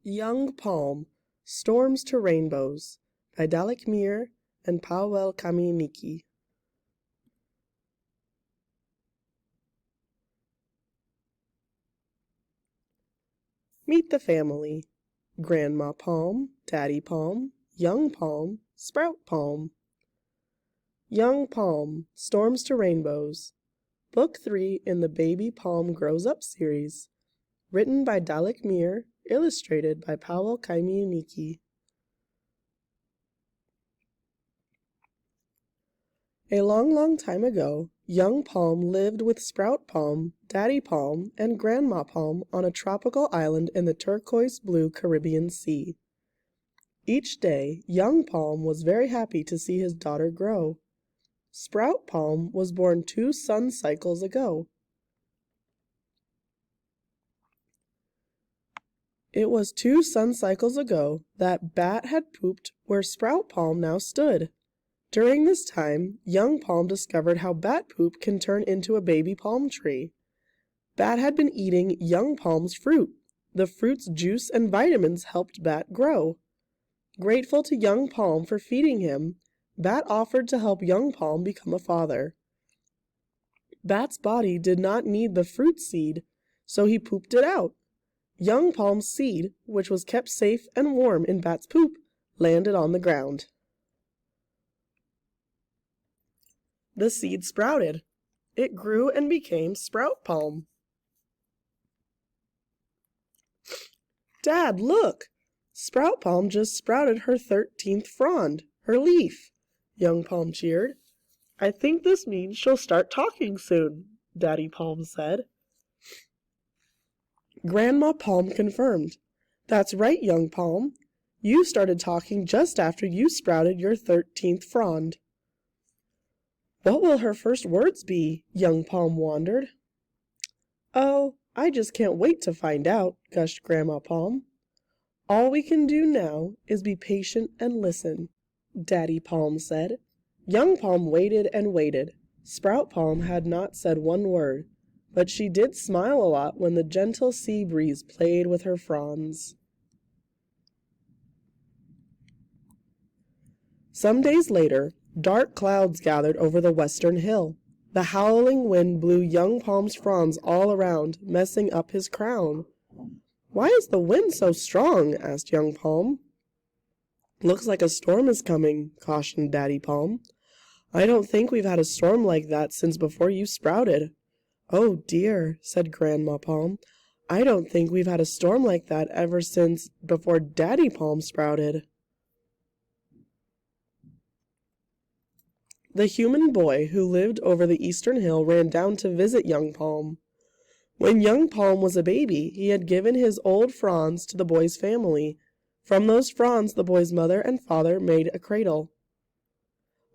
Young Palm, Storms to Rainbows by Dalek Mir and Powell Kamiennicki. Meet the family. Grandma Palm, Daddy Palm, Young Palm, Sprout Palm. Young Palm, Storms to Rainbows. Book 3 in the Baby Palm Grows Up series. Written by Dalek Mir, illustrated by Powell Kamiennicki. A long, long time ago, Young Palm lived with Sprout Palm, Daddy Palm, and Grandma Palm on a tropical island in the turquoise-blue Caribbean Sea. Each day, Young Palm was very happy to see his daughter grow. Sprout Palm was born 2 sun cycles ago. It was 2 sun cycles ago that Bat had pooped where Sprout Palm now stood. During this time, Young Palm discovered how bat poop can turn into a baby palm tree. Bat had been eating Young Palm's fruit. The fruit's juice and vitamins helped Bat grow. Grateful to Young Palm for feeding him, Bat offered to help Young Palm become a father. Bat's body did not need the fruit seed, so he pooped it out. Young Palm's seed, which was kept safe and warm in Bat's poop, landed on the ground. The seed sprouted. It grew and became Sprout Palm. Dad, look! Sprout Palm just sprouted her 13th frond, her leaf, Young Palm cheered. I think this means she'll start talking soon, Daddy Palm said. Grandma Palm confirmed. That's right, Young Palm. You started talking just after you sprouted your 13th frond. What will her first words be? Young Palm wondered. Oh, I just can't wait to find out, gushed Grandma Palm. All we can do now is be patient and listen, Daddy Palm said. Young Palm waited and waited. Sprout Palm had not said one word, but she did smile a lot when the gentle sea breeze played with her fronds. Some days later, dark clouds gathered over the western hill. The howling wind blew Young Palm's fronds all around, messing up his crown. Why is the wind so strong? Asked Young Palm. Looks like a storm is coming, cautioned Daddy Palm. I don't think we've had a storm like that since before you sprouted. Oh dear, said Grandma Palm. I don't think we've had a storm like that ever since before Daddy Palm sprouted. The human boy who lived over the eastern hill ran down to visit Young Palm. When Young Palm was a baby, he had given his old fronds to the boy's family. From those fronds, the boy's mother and father made a cradle.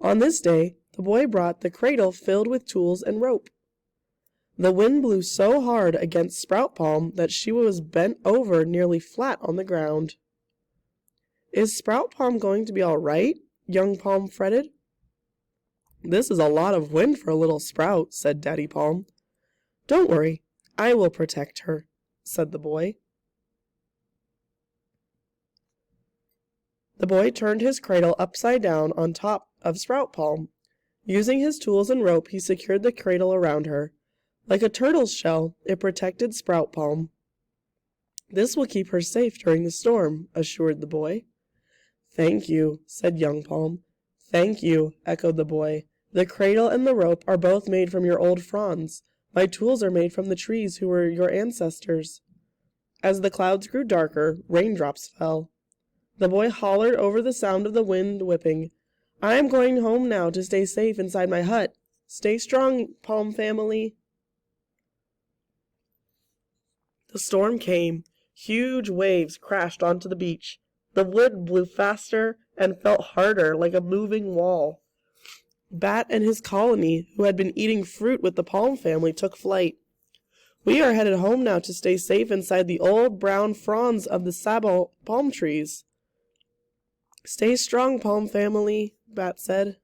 On this day, the boy brought the cradle filled with tools and rope. The wind blew so hard against Sprout Palm that she was bent over nearly flat on the ground. Is Sprout Palm going to be all right? Young Palm fretted. This is a lot of wind for a little sprout, said Daddy Palm. Don't worry, I will protect her, said the boy. The boy turned his cradle upside down on top of Sprout Palm. Using his tools and rope, he secured the cradle around her. Like a turtle's shell, it protected Sprout Palm. This will keep her safe during the storm, assured the boy. Thank you, said Young Palm. Thank you, echoed the boy. The cradle and the rope are both made from your old fronds. My tools are made from the trees who were your ancestors. As the clouds grew darker, raindrops fell. The boy hollered over the sound of the wind whipping. I am going home now to stay safe inside my hut. Stay strong, Palm family. The storm came. Huge waves crashed onto the beach. The wind blew faster and felt harder, like a moving wall. Bat and his colony, who had been eating fruit with the Palm family, took flight. We are headed home now to stay safe inside the old brown fronds of the sabal palm trees. Stay strong, Palm family, Bat said.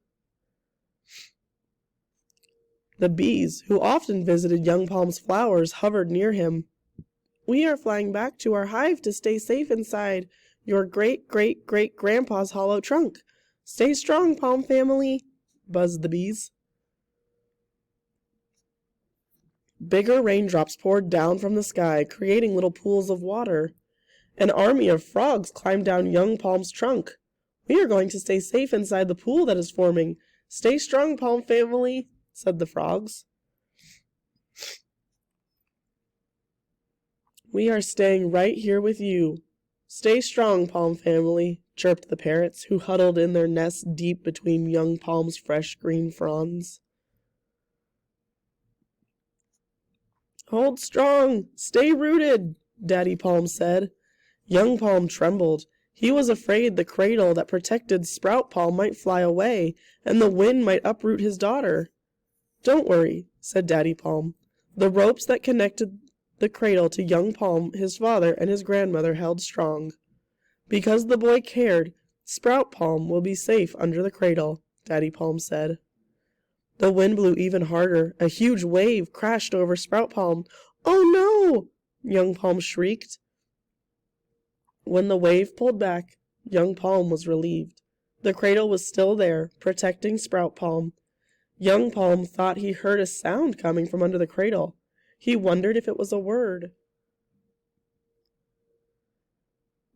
The bees, who often visited Young Palm's flowers, hovered near him. We are flying back to our hive to stay safe inside your great-great-great-grandpa's hollow trunk. Stay strong, Palm family, buzzed the bees. Bigger raindrops poured down from the sky, creating little pools of water. An army of frogs climbed down young Palm's trunk. We are going to stay safe inside the pool that is forming. Stay strong, Palm family, said the frogs. We are staying right here with you. Stay strong, Palm family, chirped the parrots, who huddled in their nests deep between young Palm's fresh green fronds. Hold strong, stay rooted, Daddy Palm said. Young Palm trembled. He was afraid the cradle that protected Sprout Palm might fly away, and the wind might uproot his daughter. Don't worry, said Daddy Palm. The ropes that connected the cradle to young Palm, his father, and his grandmother held strong. Because the boy cared, Sprout Palm will be safe under the cradle, Daddy Palm said. The wind blew even harder. A huge wave crashed over Sprout Palm. Oh no! Young Palm shrieked. When the wave pulled back, young Palm was relieved. The cradle was still there, protecting Sprout Palm. Young Palm thought he heard a sound coming from under the cradle. He wondered if it was a word.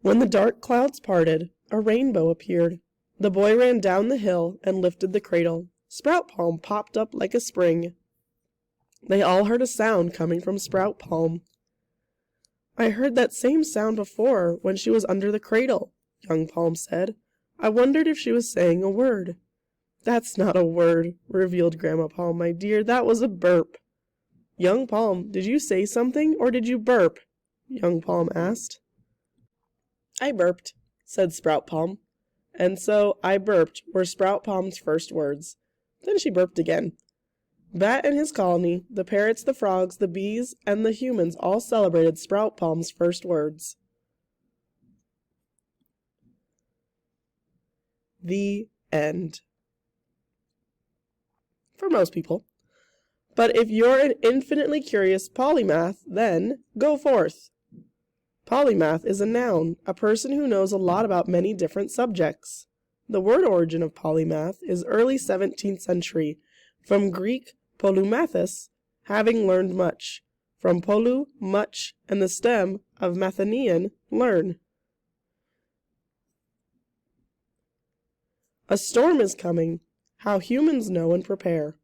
When the dark clouds parted, a rainbow appeared. The boy ran down the hill and lifted the cradle. Sprout Palm popped up like a spring. They all heard a sound coming from Sprout Palm. I heard that same sound before when she was under the cradle, young Palm said. I wondered if she was saying a word. That's not a word, revealed Grandma Palm, my dear. That was a burp. Young Palm, did you say something or did you burp? Young Palm asked. I burped, said Sprout Palm. And so I burped were Sprout Palm's first words. Then she burped again. Bat and his colony, the parrots, the frogs, the bees, and the humans all celebrated Sprout Palm's first words. The end. For most people. But if you're an infinitely curious polymath, then go forth. Polymath is a noun, a person who knows a lot about many different subjects. The word origin of polymath is early 17th century, from Greek polymathos, having learned much, from polou, much, and the stem of mathanian, learn. A storm is coming. How humans know and prepare.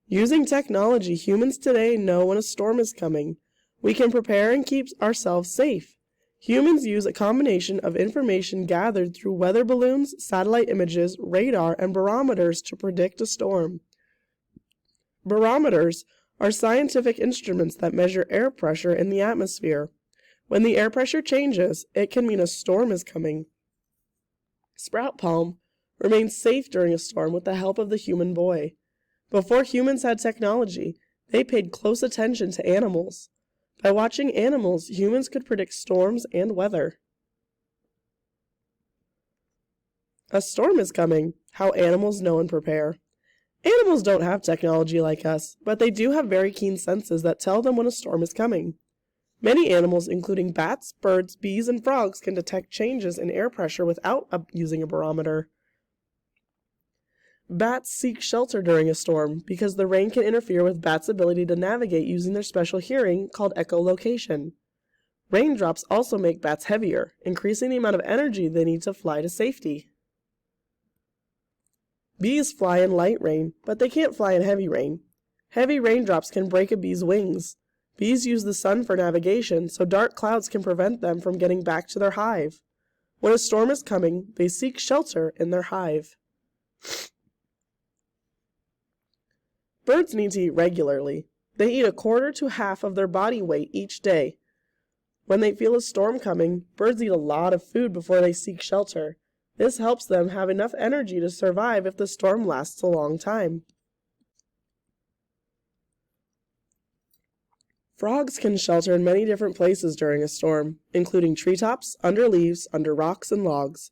Using technology, humans today know when a storm is coming. We can prepare and keep ourselves safe. Humans use a combination of information gathered through weather balloons, satellite images, radar, and barometers to predict a storm. Barometers are scientific instruments that measure air pressure in the atmosphere. When the air pressure changes, it can mean a storm is coming. Sprout Palm remains safe during a storm with the help of the human boy. Before humans had technology, they paid close attention to animals. By watching animals, humans could predict storms and weather. A storm is coming. How animals know and prepare. Animals don't have technology like us, but they do have very keen senses that tell them when a storm is coming. Many animals, including bats, birds, bees, and frogs, can detect changes in air pressure without using a barometer. Bats seek shelter during a storm because the rain can interfere with bats' ability to navigate using their special hearing called echolocation. Raindrops also make bats heavier, increasing the amount of energy they need to fly to safety. Bees fly in light rain, but they can't fly in heavy rain. Heavy raindrops can break a bee's wings. Bees use the sun for navigation, so dark clouds can prevent them from getting back to their hive. When a storm is coming, they seek shelter in their hive. Birds need to eat regularly. They eat a quarter to half of their body weight each day. When they feel a storm coming, birds eat a lot of food before they seek shelter. This helps them have enough energy to survive if the storm lasts a long time. Frogs can shelter in many different places during a storm, including treetops, under leaves, under rocks and logs,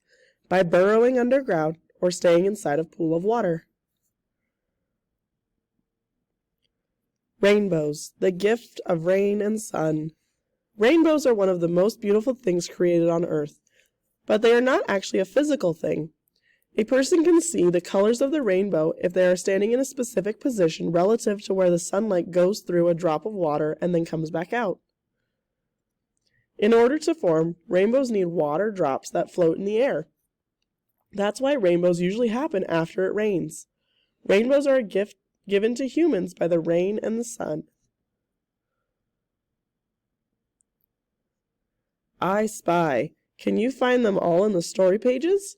by burrowing underground or staying inside a pool of water. Rainbows, the gift of rain and sun. Rainbows are one of the most beautiful things created on Earth, but they are not actually a physical thing. A person can see the colors of the rainbow if they are standing in a specific position relative to where the sunlight goes through a drop of water and then comes back out. In order to form, rainbows need water drops that float in the air. That's why rainbows usually happen after it rains. Rainbows are a gift given to humans by the rain and the sun. I spy. Can you find them all in the story pages?